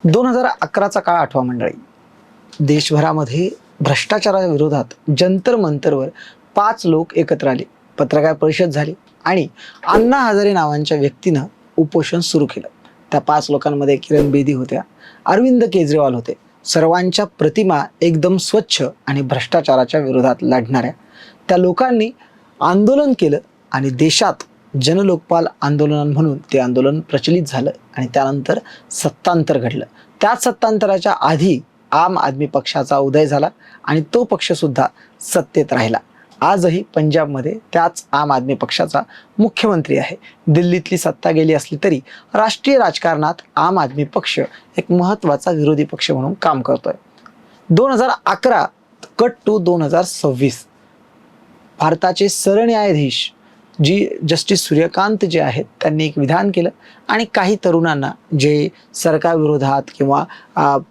2011चा काळ आठवा मंडळी. देशभरामध्ये भ्रष्टाचाराविरोधात जंतर मंतरवर 5 लोक एकत्र आले, पत्रकार परिषद झाली आणि अण्णा हजारे नावांच्या व्यक्तीनं उपोषण सुरू केलं. त्या 5 लोकांमध्ये किरण बेदी होत्या, अरविंद केजरीवाल होते. सर्वांच्या प्रतिमा एकदम स्वच्छ आणि भ्रष्टाचाराच्या विरोधात लढणाऱ्या त्या लोकांनी आंदोलन केलं आणि देशात जनलोकपाल आंदोलन म्हणून ते आंदोलन प्रचलित झालं आणि त्यानंतर सत्तांतर घडलं. त्याच सत्तांतराच्या आधी आम आदमी पक्षाचा उदय झाला आणि तो पक्ष सुद्धा सत्तेत राहिला. आजही पंजाबमध्ये त्याच आम आदमी पक्षाचा मुख्यमंत्री आहे. दिल्लीतली सत्ता गेली असली तरी राष्ट्रीय राजकारणात आम आदमी पक्ष एक महत्त्वाचा विरोधी पक्ष म्हणून काम करतोय. 2011 कट टू 2026 भारताचे सरन्यायाधीश जस्टिस सूर्यकांत जे आहेत त्यांनी एक विधान केलं आणि काही तरुणांना जे सरकारविरोधात किंवा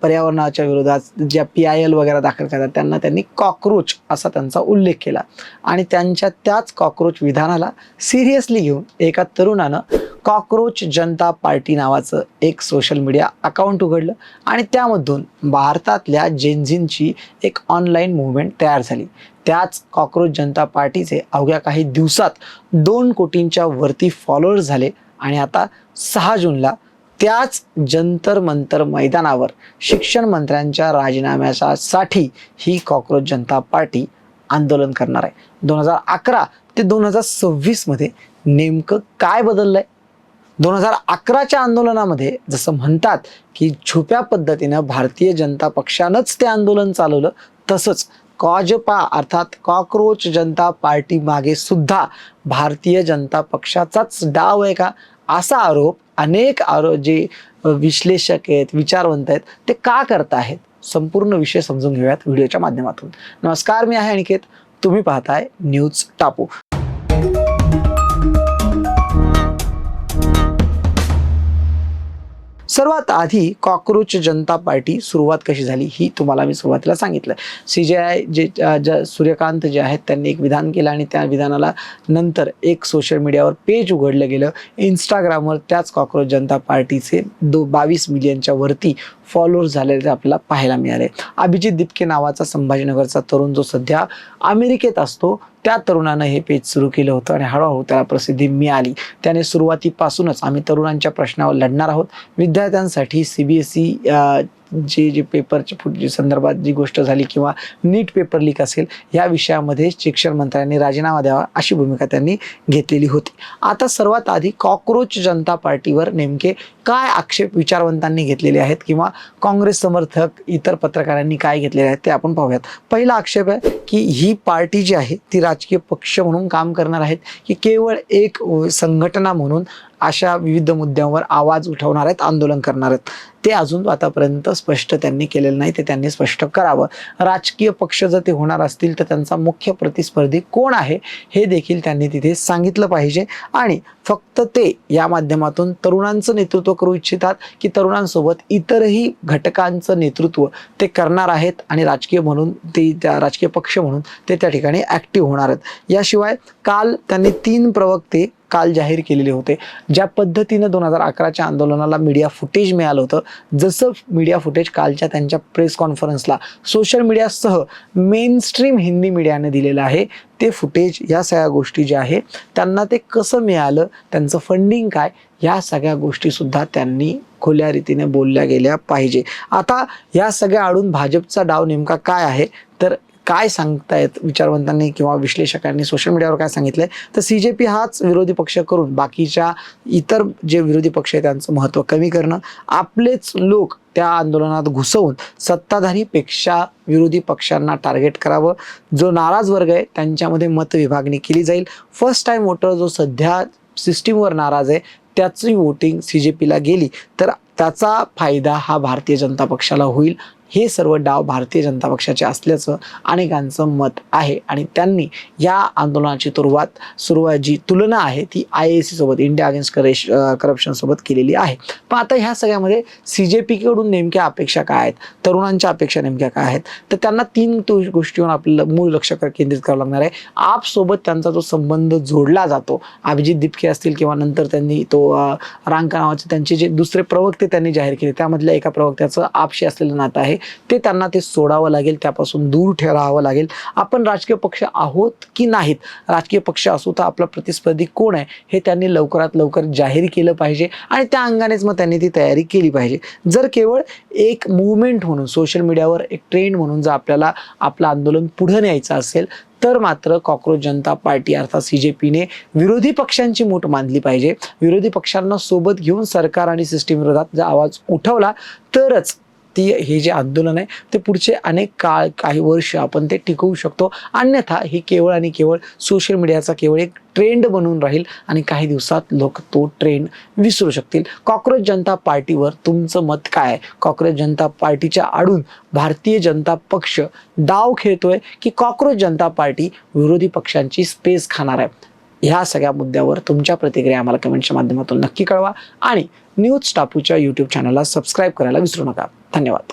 पर्यावरणाच्या विरोधात ज्या PIL वगैरे दाखल करतात त्यांना त्यांनी कॉकरोच असा त्यांचा उल्लेख केला आणि त्यांच्या त्याच कॉकरोच विधानाला सिरियसली घेऊन एका तरुणानं कॉकरोच जनता पार्टी नावाचं एक सोशल मीडिया अकाउंट उघडलं आणि त्यामधून भारतातल्या जेनझींची एक ऑनलाईन मूव्हमेंट तयार झाली. त्याच कॉकरोच जनता पार्टीचे अवघ्या काही दिवसात 2 कोटींच्या वरती फॉलोअर्स झाले आणि आता 6 जूनला त्याच जंतर मंतर मैदानावर शिक्षण मंत्र्यांच्या राजीनाम्यासाठी ही कॉकरोच जनता पार्टी आंदोलन करणार आहे. 2011 ते 2026 मध्ये नेमकं काय बदललंय? 2011च्या आंदोलनामध्ये जसं म्हणतात की छुप्या पद्धतीनं भारतीय जनता पक्षानंच ते आंदोलन चालवलं, तसंच कॉजपा अर्थात कॉकरोच जनता पार्टी मागे सुद्धा भारतीय जनता पक्षाचाच डाव आहे का, असा आरोप अनेक जे विश्लेषक आहेत, विचारवंत आहेत, ते का करत आहेत? संपूर्ण विषय समजून घेऊयात व्हिडिओच्या माध्यमातून. नमस्कार, मी आहे अनिकेत, तुम्ही पाहताय न्यूज टापू. सर्वात आधी कॉकरोच जनता पार्टी सुरुवात कशी झाली ही तुम्हाला मी सुरुवातीला सांगितलं. CJI सूर्यकांत जे आहेत त्यांनी एक विधान केलं आणि त्या विधानाला नंतर एक सोशल मीडियावर पेज उघडलं गेलं. इंस्टाग्रामवर त्याच कॉकरोच जनता पार्टीचे 22 मिलियनच्या वरती फॉलोअर्स झालेले आपल्याला पाहायला मिळाले. अभिजित दिपके नावाचा संभाजीनगरचा तरुण जो सध्या अमेरिकेत असतो त्या तरुणानं हे पेज सुरू केलं होतं आणि हळूहळू त्याला प्रसिद्धी मिळाली. त्याने सुरुवातीपासूनच आम्ही तरुणांच्या प्रश्नावर लढणार आहोत, विद्यार्थ्यांसाठी CBSE जे पेपरच्या संदर्भात जी गोष्ट झाली किंवा नीट पेपर लीक असेल या विषयामध्ये शिक्षण मंत्र्यांनी राजीनामा द्यावा अशी भूमिका त्यांनी घेतलेली होती. आता सर्वात आधी कॉकरोच जनता पार्टीवर नेमके काय आक्षेप विचारवंतांनी घेतलेले आहेत किंवा काँग्रेस समर्थक इतर पत्रकारांनी काय घेतलेले आहेत ते आपण पाहूयात. पहिला आक्षेप आहे की ही पार्टी जी आहे ती राजकीय पक्ष म्हणून काम करणार आहेत की केवळ एक संघटना म्हणून अशा विविध मुद्द्यांवर आवाज उठवणार आहेत, आंदोलन करणार आहेत. ते अजून आतापर्यंत स्पष्ट त्यांनी केलेलं नाही, ते त्यांनी स्पष्ट करावं. राजकीय पक्ष जर ते होणार असतील तर त्यांचा मुख्य प्रतिस्पर्धी कोण आहे हे देखील त्यांनी तिथे सांगितलं पाहिजे आणि फक्त ते या माध्यमातून तरुणांचं नेतृत्व करू इच्छितात की तरुणांसोबत इतरही घटकांचं नेतृत्व ते करणार आहेत आणि राजकीय म्हणून ते त्या राजकीय पक्ष म्हणून ते त्या ठिकाणी ॲक्टिव्ह होणार आहेत. याशिवाय काल त्यांनी 3 प्रवक्ते काल जाहीर केलेले होते. ज्या पद्धतीनं 2011च्या आंदोलनाला मीडिया फुटेज मिळालं होतं, जसं मीडिया फुटेज कालच्या त्यांच्या प्रेस कॉन्फरन्सला सोशल मीडियासह मेनस्ट्रीम हिंदी मीडियाने दिलेलं आहे, ते फुटेज या सगळ्या गोष्टी ज्या आहे त्यांना ते कसं मिळालं, त्यांचं फंडिंग काय, या सगळ्या गोष्टीसुद्धा त्यांनी खुल्या रीतीने बोलल्या गेल्या पाहिजे. आता या सगळ्या आडून भाजपचा डाव नेमका काय आहे तर काय सांगतायत विचारवंतांनी किंवा विश्लेषकांनी सोशल मीडियावर काय सांगितलंय तर CJP हाच विरोधी पक्ष करून बाकीच्या इतर जे विरोधी पक्ष आहेत त्यांचं महत्त्व कमी करणं, आपलेच लोक त्या आंदोलनात घुसवून सत्ताधारीपेक्षा विरोधी पक्षांना टार्गेट करावं, जो नाराज वर्ग आहे त्यांच्यामध्ये मतविभागणी केली जाईल. फर्स्ट टाइम वोटर जो सध्या सिस्टीमवर नाराज आहे त्याची वोटिंग CJPला गेली तर त्याचा फायदा हा भारतीय जनता पक्षाला होईल हे सर्व डाव भारतीय जनता पक्षाचे असल्याचं अनेकांचं मत आहे आणि त्यांनी या आंदोलनाची सुरुवात जी तुलना आहे ती IAC सोबत, इंडिया अगेन्स्ट करप्शन सोबत केलेली आहे. पण आता ह्या सगळ्यामध्ये CJP कडून नेमक्या अपेक्षा काय आहेत, तरुणांच्या अपेक्षा नेमक्या काय आहेत, तर त्यांना 3 गोष्टीवर आपल्याला मूळ लक्ष केंद्रित करावं लागणार आहे. आप सोबत त्यांचा जो संबंध जोडला जातो, अभिजित दीपके असतील किंवा नंतर त्यांनी तो रांका नावाचे त्यांचे जे दुसरे प्रवक्ते त्यांनी जाहीर केले, त्यामधल्या एका प्रवक्त्याचं आपशी असलेलं नातं आहे, ते सोडावं लागेल, त्यापासून दूर राहावं लागेल. आपण राजकीय पक्ष आहोत की नाहीत, राजकीय पक्ष असू तर आपला प्रतिस्पर्धी कोण आहे हे त्यांनी लवकरात लवकर जाहीर केलं पाहिजे आणि त्या अंगानेच मग त्यांनी ती तयारी केली पाहिजे. जर केवळ एक मूवमेंट म्हणून, सोशल मीडियावर एक ट्रेंड म्हणून जर आपल्याला आपलं आंदोलन पुढे न्यायचं असेल तर मात्र कॉकरोच जनता पार्टी अर्थात CJPने विरोधी पक्षांची मूठ बांधली पाहिजे. विरोधी पक्षांना सोबत घेऊन सरकार आणि सिस्टीम विरोधात जर आवाज उठवला तरच हे जे आंदोलन आहे ते पुढचे अनेक काळ, काही वर्ष आपण ते टिकवू शकतो. अन्यथा ही केवळ आणि केवळ सोशल मीडियाचा केवळ एक ट्रेंड बनून राहील आणि काही दिवसात लोक तो ट्रेंड विसरू शकतील. कॉकरोच जनता पार्टीवर तुमचं मत काय आहे? कॉकरोच जनता पार्टीच्या आडून भारतीय जनता पक्ष डाव खेळतोय की कॉकरोच जनता पार्टी विरोधी पक्षांची स्पेस खाणार आहे? ह्या सगळ्या मुद्द्यावर तुमच्या प्रतिक्रिया आम्हाला कमेंटच्या माध्यमातून नक्की कळवा आणि न्यूज टापूच्या YouTube चॅनलला सबस्क्राईब करायला विसरू नका. धन्यवाद.